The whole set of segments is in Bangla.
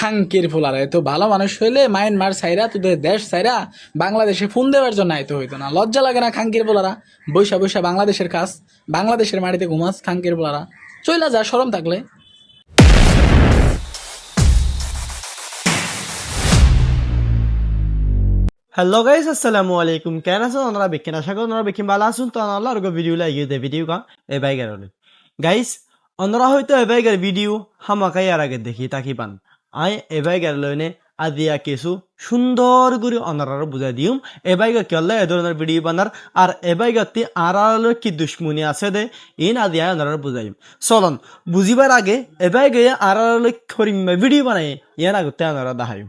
খাঙ্কির ফুলারা এত ভালো মানুষ হইলে মায়ানমার সাইরা তোদের দেশ সাইরা বাংলাদেশে ফোন দেওয়ার জন্য আইতে হইতো না। লজ্জা লাগে না খাঙ্কির ফুলারা? বৈশা বৈশা বাংলাদেশের কাজ, বাংলাদেশের মাটিতে ঘুমাস খাঙ্কির ফুলারা। চইলা যা শরম থাকলে। হ্যালো গাইস, আসসালামু আলাইকুম। কেন আছেন আপনারা? বেকিন আশা করি আপনারা বেকিন ভালো আছেন। তো আল্লাহ আর ভিডিও লাগিয়ে দে ভিডিও কা এ বাইকের গাইস আপনারা হয়তো এ বাইকের ভিডিও হামাকাই আর আগে দেখি তাকি পান। আই এ বাইকের লইনে আদিয়া কিছু সুন্দর করে অনারা বুঝাই দিম এ বাইকে কেলে এ ধরনের ভিডিও বানার আর এ বাইকতে আর কি দুশ্মনী আছে দে ইন আদিয়া অনারা বুঝাইম। চলন বুঝিবার আগে এ বাইকে আর ভিডিও বানাই ইয়ান আগতে অনারা দেখাইম।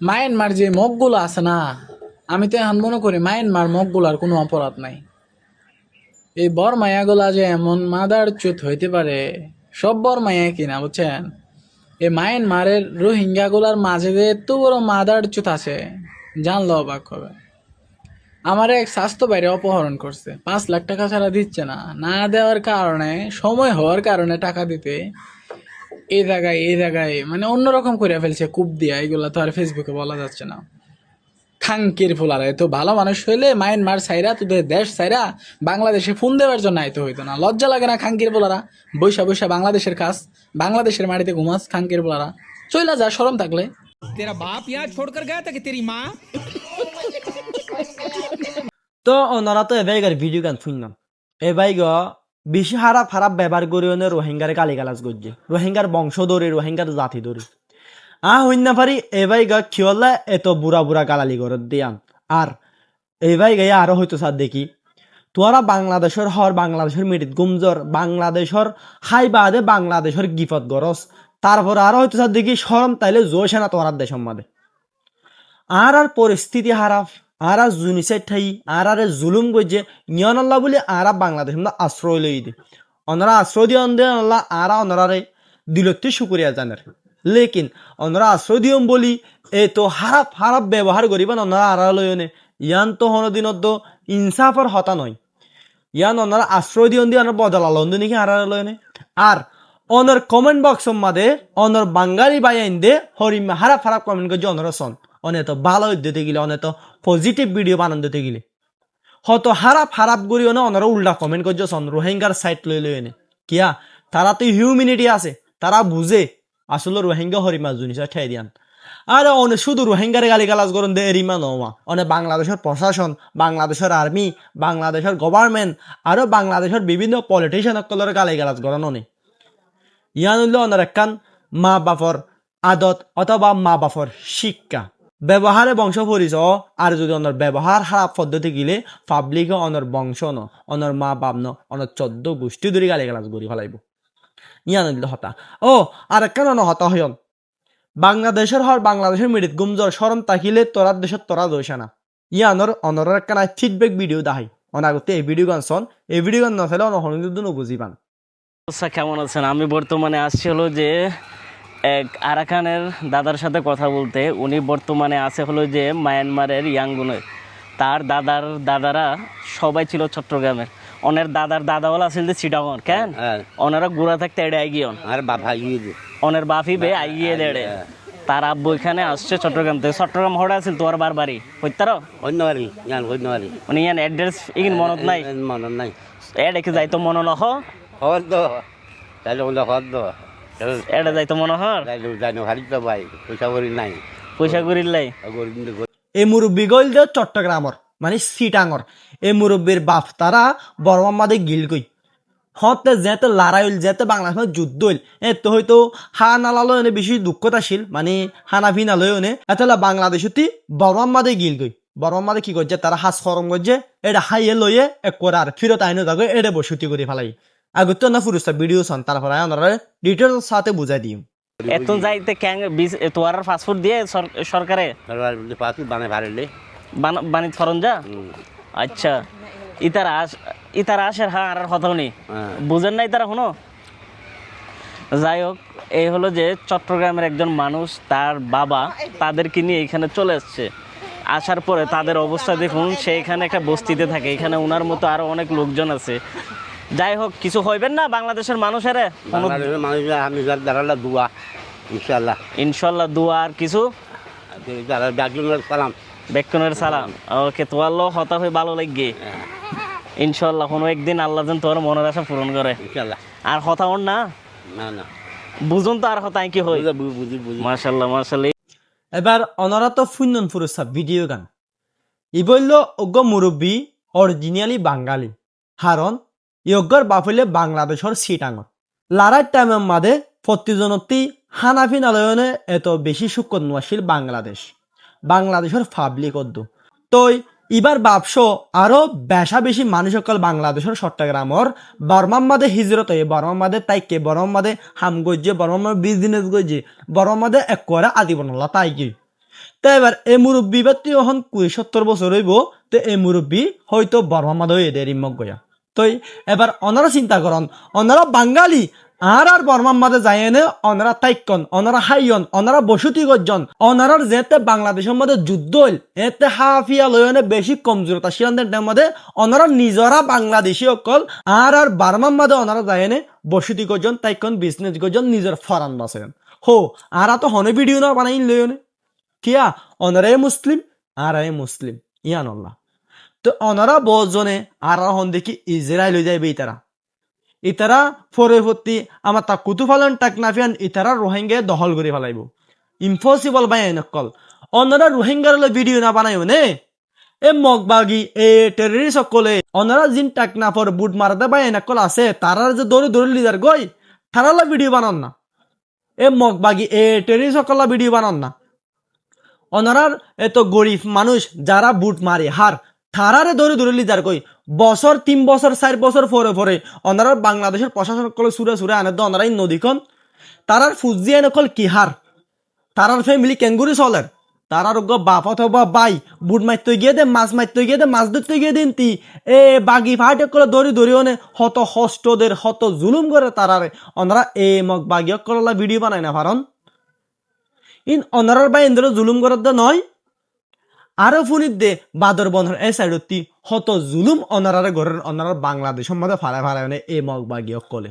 মায়ানমার যে মগগুলো আছে না, আমি তো এখন মনে করি মায়ানমার মগগুলার কোনো অপরাধ নাই। এই বরমায়াগুলা যে এমন মাদার চুত হইতে পারে, সব বরমায়া কিনা বুঝছেন? এই মায়ানমারের রোহিঙ্গাগুলার মাঝে যে এত বড় মাদার চুত আছে জানলো অবাক হবে। আমার এক স্বাস্থ্য বাইরে অপহরণ করছে, 5 লাখ টাকা ছাড়া দিচ্ছে না। না দেওয়ার কারণে, সময় হওয়ার কারণে টাকা দিতে এই জায়গায় মানে অন্যরকম করে ফেলছে কূপ দিয়া। এগুলা তো আর ফেসবুকে বলা যাচ্ছে না। খাঙ্কির ফুলারা এত ভালো মানুষ হইলে মায়ানমার সাইরা তোদের দেশ সাইরা বাংলাদেশে ফোন দেওয়ার জন্য আইতে হইতো না। লজ্জা লাগে না খাঙ্কির ফুলারা? বৈশা বৈশা বাংলাদেশের কাজ, বাংলাদেশের মাটিতে ঘুমাস খাঙ্কির ফুলারা। চইলা যা শরম থাকলে। तेरा बाप यहाँ छोड़कर गया था कि तेरी माँ? তো ওনারা তো এবার ভিডিও গান শুনলাম এ বাইগ বেশি হারাপ ব্যবহার করে রোহিঙ্গার গালিগালাজ করছে, রোহিঙ্গার বংশ ধরে, রোহিঙ্গার জাতি ধরে হইন না পারি এ বাইগ কিয়লা এত বুড়া গালালি করে দিয়ান। আর এই বাইগ আরো হয়তো স্যার দেখি তোরা বাংলাদেশের বাংলাদেশের মিডিত গুমজর, বাংলাদেশের হাই বাদে বাংলাদেশের গিফত গরস, তারপর আরো হয়তো স্যার দেখি সরম তাইলে জোশ না তোমার দেশ মাদে আর পরিস্থিতি হারাপ আর জুনিসাইড ঠাই আর জুলুম করছে নিয়ন আল্লাহ বলে আর বাংলাদেশ আশ্রয় লই দে ওনারা আশ্রয় দিয়ে আল্লাহ আর ওনারে দিলতে শুক্রিয়া জানার। লেকিন ওনারা আশ্রয় দিয়ম বলি এ তো হারাপ ব্যবহার করিবেন ওনারা আর লয়নে ইয়ান তো হনদিনত তো ইনসাফর হতা নয়। ইয়ান ওনারা আশ্রয় দিয়ন দিয়ে ওনার বদলা লন্দ নাকি আর লয়নে। আর ওনার কমেন্ট বক্স মাদে ওনার বাঙালি বাইন দে হরিমা হারাপ কমেন্ট করছে ওনারা সন অনেক ভালো দিতে গেলে, অনেক পজিটিভ ভিডিও বানান দিতে গেলে হয়তো হারাপ করি না ওনারা উল্টা কমেন্ট করছে সন রোহিঙ্গার সাইট লই এনে কিয়া তারা তো হিউম্যানিটি আছে, তারা বুঝে আসলে রোহিঙ্গা হরিমা জিনিসটা ঠেয়ে দিয়ান। আর অনেক শুধু রোহিঙ্গারে গালিগালাজ করেন দে এরিমা নমা অনেক বাংলাদেশের প্রশাসন, বাংলাদেশের আর্মি, বাংলাদেশের গভর্নমেন্ট আরো বাংলাদেশের বিভিন্ন পলিটিশিয়ান সকলের গালিগালাজ করেন অনেক ইয়ান হইল ওনার একখান মা বাপর আদত অথবা মা বাপর শিক্ষা ব্যবহারে বংশ পরিচয়। আর যদি অনর ব্যবহার খারাপ পদ্ধতি গিলে পাবলিকে অনর বংশ ন অনর মা বাপ ন অনর 14 গোষ্ঠী ধরে গালিগালাজ করি ফেলাইব ইয়ান হইল হতা। ও আর একখান হতা হইন বাংলাদেশের মিডিত গুমজর সরম তাকিলে তোরার দেশের তোরা দোষা না ইয়ানর অনরের একখান ফিডব্যাক ভিডিও দেখাই অনাগতে এই ভিডিও গান শোন। এই ভিডিও গান নথালে অনহন বুঝি পান। কেমন আছেন? আমি বর্তমানে আসছি হলো যে এক আরাকানের দাদার সাথে কথা বলতে। উনি বর্তমানে আছে হলো যে মায়ানমারের ইয়াঙ্গুনে। তার দাদারা সবাই ছিল চট্টগ্রামের। অনের দাদাওয়ালা আছিল যে চিটাগন কেন ওনারা গুড়া থাকতে এড়ে আইগিয়ন আর অনের বাফি বে আইগিয়ে দেড়ে তার আব্বু এখানে আসছে চট্টগ্রাম থেকে। চট্টগ্রাম হড়া আছিল তোর বারবারই হইতারো মানে ইয়ান অ্যাড্রেস ইগিন মনত নাই এড একে যাইতো মনে নহ এটা যাইতো মনে হর পয়সা করিল লাই। এই মুরব্বী গইল যে চট্টগ্রামর মানে সিটাঙর এই মুরব্বীর বাপ তারা বর্মামাদে গিল কই হতে যেতে লড়াইল যেতে বাংলাদেশের যুদ্ধ হইল তো হয়তো হা নালালো এনে বেশি দুঃখতা ছিল মানে হানা ভিনা লয় এনে এতলা বাংলাদেশতি বর্মামাদে গিল কই বর্মামাদে কি করছে তারা হাস খরম করছে এটা হাইয়ে লইয়ে এক করে আর ফিরত আইনো যাবে এটা বসতি করে ফেলাই আগত না ফুরুস্তা ভিডিও সন তারপর আমরা ডিটেইলস সাথে বুঝাই দিম। এতন যাইতে ক্যাং তোয়ার পাসপোর্ট দিয়ে সরকারে পাসপোর্ট বানিত ফরন যা আচ্ছা ইতারা আসের হ্যাঁ আর কথাও নেই বুঝেন না ইতারা শুনো। যাই হোক এই হলো যে চট্টগ্রামের একজন মানুষ তার বাবা তাদেরকে নিয়ে এখানে চলে এসছে। আসার পরে তাদের অবস্থা দেখুন, সে এখানে একটা বস্তিতে থাকে, এখানে ওনার মতো আরো অনেক লোকজন আছে। যাই হোক কিছু হইবেন না বাংলাদেশের মানুষের আমি দাঁড়ালে দুয়া ইনশাআল্লাহ ইনশাল্লাহ দোয়া আর কিছু যারা ডাকলেন সালাম বেক্ষণের সালাম ওকে তোমার লো হতা হয়ে ভালো লাগবে ইনশাল্লাহ কোনো একদিন আল্লাহ যেন তোমার মনের আশা পূরণ করে ইনশাআল্লাহ আর হতা হন না না না বুঝুন তো আর হতায় কি হয় বুঝি বুঝি মাশাল্লাহ মাশাল্লাহ এবার অনারা তো ফুন্নন ফুরুসা ভিডিও গান ই বলল অজ্ঞ মুরব্বী অরিজিনালি বাঙালি হারণ ইয়জ্ঞর বাফলে বাংলাদেশের সিটাঙর লারার টাইমের মাদে প্রতিজনতি হানাফি নালয়নে এত বেশি সুকন্যাশীল বাংলাদেশের পাবলিক অদ্দ তই এবার বাপস আরো বেশি মানুষ সকল বাংলাদেশের চট্টগ্রামর বর্মার মাদে হিজরত হয়ে বর্মার মাদে তাইকে বর্মার মাদে হাম গজ্জে বর্মার বিজনেস গজ্জে বর্মার মাদে এক করে আদি বনলা তাইকে তো এবার এই মুরব্বী বা তুই এখন 70 বছর হইব তো এই মুরব্বী হয়তো বর্মার মাদে হয়ে দেয় রিমক গয়া তই এবার অনারা চিন্তা করন অনারা বাঙালি আর বর্মার মাঝে যায় এনে অনারা তাইকন অনারা হাইয়ন অনারা বসতি গজ্জন অনারার যেতে বাংলাদেশের মধ্যে যুদ্ধ হইল এতে হাফিয়া লয়নে বেশি কমজোরতা শিয়ানদের মধ্যে অনারা নিজরা বাংলাদেশি অকল আর বার্মার মাঝে অনারা যায় এনে বসতি গজ্জন তাইকন বিজনেস গজ্জন নিজের ফরান বাসেন হো আর তো হনে ভিডিও না বানাই লয়নে কিয়া অনারাই মুসলিম আর মুসলিম ইয়ান আল্লাহ তো অনারা বহুজনে আর হন দেখি ইসরায়েল হয়ে যাইবে ইতারা পরবর্তী আমার তা কুতুফালন টাকনাফিয়ান ইতারা রোহিঙ্গা দখল করে ফেলাইব ইম্পসিবল বাই নকল অন্যরা রোহিঙ্গার ভিডিও না বানাইও নে এ মগবাগি এ টেররিস্ট সকলে অন্যরা জিন টাকনাফর বুট মারাতে বাই নকল আছে তারার যে দৌড়ে লিডার গই তারালা ভিডিও বানান না এ মগবাগি এ টেররিস্ট সকলা ভিডিও বানান না অন্যরার এত গরিব মানুষ যারা বুট মারে হার থারারে দৌড়ে লিডার কই বছর 3 বছর 4 বছর পরে অনারা বাংলাদেশের প্রশাসন কলে সুরে আনে তো অনারাই নদীখন তারার ফুজি এনকল কি হার তারার ফ্যামিলি কেঙ্গুরি চলের তারার বাপ অথবা বাই বুট মারতে গিয়ে দে মাছ ধরতে গিয়ে দিন তি এ বাগি ফাটে করে দড়ি অনে হত হষ্টদের হত জুলুম করে তারারে অনারা এ মগ বাগি করলা ভিডিও বানায় না পারন ইন অনারার বাই এন্দ্র জুলুম করার নয় আরো ফুনিত দে বাদর বন্ধর এই সাইডতি হত জুলুম অনারারে ঘরের অনারার বাংলাদেশের মধ্যে ফালায় এ মগ বাগিয়ে কলে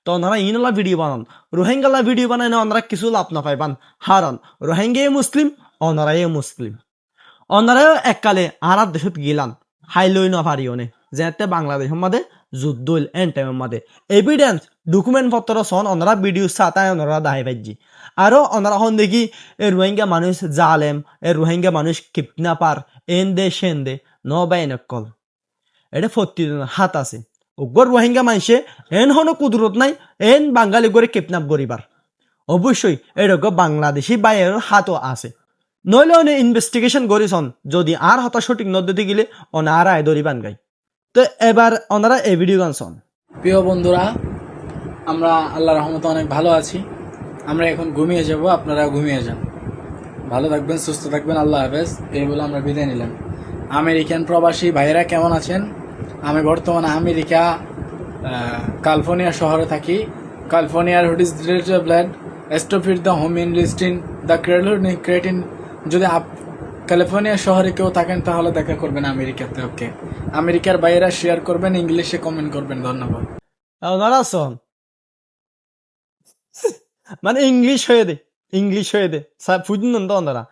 তো ওনারা ইনলা ভিডিও বানান রোহিঙ্গালা ভিডিও বানায় না ওনারা কিছু লাভ না পাইবান হারন রোহিঙ্গা মুসলিম ওনারাই মুসলিম ওনারাও এককালে আর দেশত গিলান হাইলই না পারিওনে যেতে বাংলাদেশের মধ্যে যুদ্ধ হইল এন টাইমের মধ্যে এভিডেন্স ডকুমেন্ট পত্র সন ওনারা ভিডিও সাতায় ওনারা দাহাই পাইজি আরো ওনারা হন দেখি এ রোহিঙ্গা মানুষ জালেম এ রোহিঙ্গা মানুষ কিডন্যাপার এন দে সেন দে নবাইন কল এটা প্রতিদিন হাত আছে ওগর রোহিঙ্গা মানুষে এন হনো কুদরত নাই এন বাঙালি করে কিডন্যাপ করিবার অবশ্যই এরকম বাংলাদেশি বাইরের হাতও আছে নইলে অনে ইনভেস্টিগেশন করিছন যদি আর হতা সঠিক নদীতে গেলে অনারা ধরিবান গাই তো এবার ওনারা এই ভিডিও গান শোন প্রিয় বন্ধুরা আমরা আল্লাহ রহমতে অনেক ভালো আছি আমরা এখন ঘুমিয়ে যাব আপনারা ঘুমিয়ে যান ভালো থাকবেন সুস্থ থাকবেন আল্লাহ হাফেজ এই বলে আমরা বিদায় নিলাম আমেরিকান প্রবাসী ভাইয়েরা কেমন আছেন আমি বর্তমানে আমেরিকা ক্যালিফোর্নিয়া শহরে থাকি ক্যালিফোর্নিয়ার hood is relative land stop it the home in listen the cretin যদি ক্যালিফোর্নিয়া শহরে কেউ থাকেন তাহলে দেখা করবেন আমেরিকাতে ওকে আমেরিকার বাইরা শেয়ার করবেন ইংলিশে কমেন্ট করবেন ধন্যবাদ ওনারা শোন মানে ইংলিশ হয়ে দে ফুজন তো ওনারা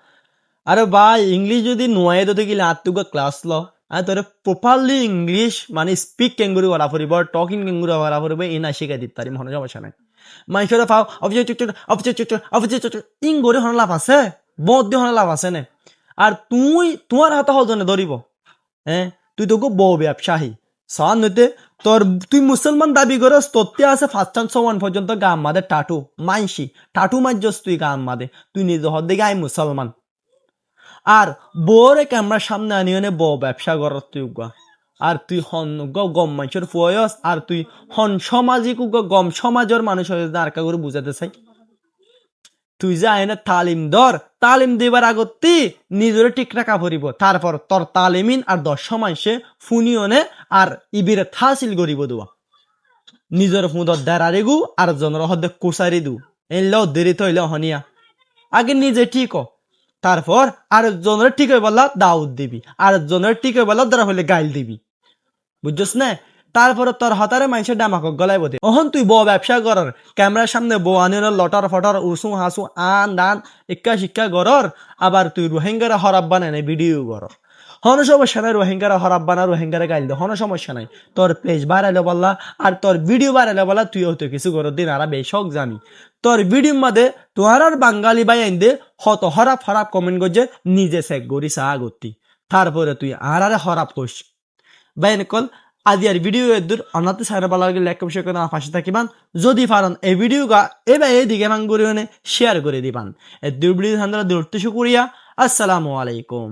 আরে ভাই ইংলিশ যদি নোয়াই তো গেলে আর তুই ক্লাস ল আর তোর প্রপারলি ইংলিশ মানে স্পিক কেঙ্গুরি করা ফুরিব টকিং কেঙ্গুরি করা ফুরিব এই না শিখাই দিতে পারি মনে সমস্যা নাই মানুষের পাও ইং গড়ি হন লাভ আছে বহুত দিয়ে হন লাভ আছে নে আর তোমার হাতে হজনে ধরিব হ্যাঁ তুই তোকে বউ ব্যবসায়ী সান নইতে তোর তুই মুসলমান দাবি করস তোতে আছে 5 পর্যন্ত গাম মাদে টাটু মাইজস তুই গাম মাদে তুই নিজে হদ দিকে আই মুসলমান আর বউরে ক্যামেরার সামনে আনিও বউ ব্যবসা কর তুই আর তুই হন গম মানুষের ফুয়স আর তুই হন সামাজিক গম সমাজের মানুষ হয়ে আর কা করে বুঝাতে চাই তুই যা এনে তালিম দিবার আগতি নিজরে ঠিক রাখা পড়িব তারপর তোর তালিমিন আর 10 মাসে ফুনিওনে আর ইবিরে থাসিল করিব দেওয়া নিজের ফুঁদর দেরারিগু আর জনের হদে কুসারি দু এলেও দেরি তৈলে হনিয়া আগে নিজে ঠিক তারপর আর জনের ঠিক হয়ে বললা দাউদ দিবি আর জনের ঠিক হয়ে বললা দ্বারা হলে গাইল দিবি বুঝছস না তারপরে তোর হাতারে মানুষের ডামাকক গলায় বতে ওহন তুই ব্যবসা করার ক্যামেরার সামনে আনির লটার ফটার উসু হাসু আন দান ইক্কা শিক্ষা গরর আবার তুই রোহিঙ্গারা হরাব বানায় ভিডিও কর হন সমস্যা নাই রোহিঙ্গারা হরাব বানা রোহিঙ্গারা গাইল দে হন সমস্যা নাই তোর পেজ বাড়াইলে বললা আর তোর ভিডিও বাড়াইলে বলা তুই হয়তো কিছু করো দিন আর বেশক জানি তোর ভিডিওর মধ্যে তোর আর বাঙালি বাই আইন দে হত হরাপ হরাপ কমেন্ট করছে নিজে চেক করি চা করতি তারপরে তুই আর হরাপ করিস বাইন কল আজি আর ভিডিও দূর অনাতে সাইরা ভালো লাগে লাইক কমেন্ট করে পাশে থাকিবান যদি পারেন এই ভিডিও গা এবার এইদিকে ভাঙ করে শেয়ার করে দিবান এই ভিডিও ধান্দা দূরতে শুকরিয়া আসসালামু আলাইকুম।